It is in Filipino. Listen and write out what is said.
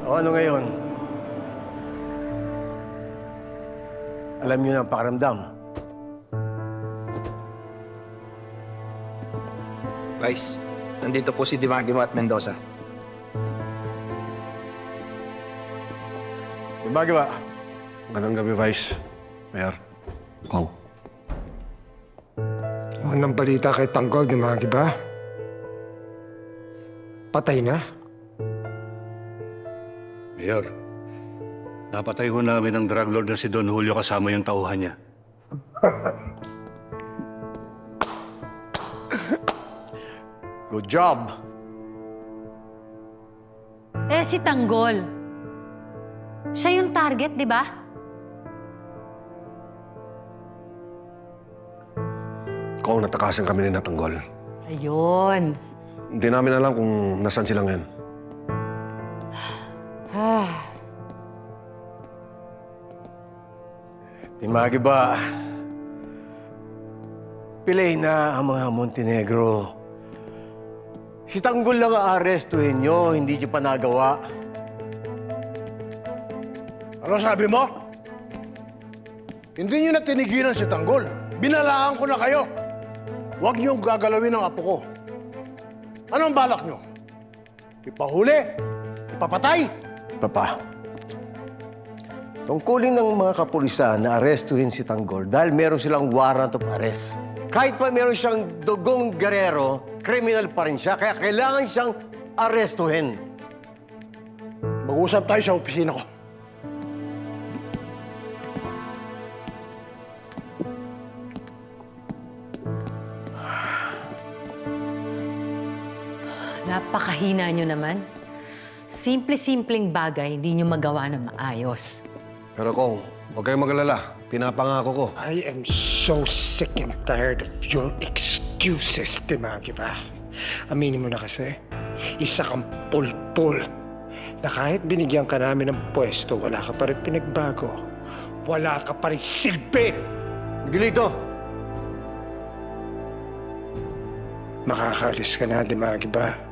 O ano ngayon? Alam niyo na ang pakiramdam. Vice, nandito po si Dimagimo at Mendoza. Di ba, Gawa? Magandang gabi, Vice. Mayor. Kong. Anong balita kay Tanggol, di ba? Patay na? Mayor, napatay ho namin ang drug lord na si Don Julio kasama yung tauhan niya. Good job. Eh, si Tanggol. Siya yung target, di ba? Kung natakasan kami ni Natanggol. Ayun. Hindi namin alam kung nasaan sila ngayon. Timagi ba? Pilay na ang mga Montenegro. Si Tanggol lang aarestuhin nyo, hindi nyo pa nagawa. Ano sabi mo? Hindi niyo na tinigilan si Tanggol. Binalaan ko na kayo. Huwag niyong gagalawin ang apo ko. Anong balak niyo? Ipahuli? Ipapatay? Papa, tungkulin ng mga kapulisan na arestuhin si Tanggol dahil meron silang warrant of arrest. Kahit pa meron siyang dugong garero, kriminal pa rin siya, kaya kailangan siyang arestuhin. Mag-usap tayo sa opisina ko. Napakahina nyo naman. Simple-simpleng bagay, hindi nyo magawa na maayos. Pero Kong, huwag kayong mag-alala. Pinapangako ko. I am so sick and tired of your excuses, di ba? Aminin mo na kasi, isa kang pulpul. Na kahit binigyan ka namin ng pwesto, wala ka pa rin pinagbago. Wala ka pa rin silbi! Miguelito, Makakaalis ka na, di ba?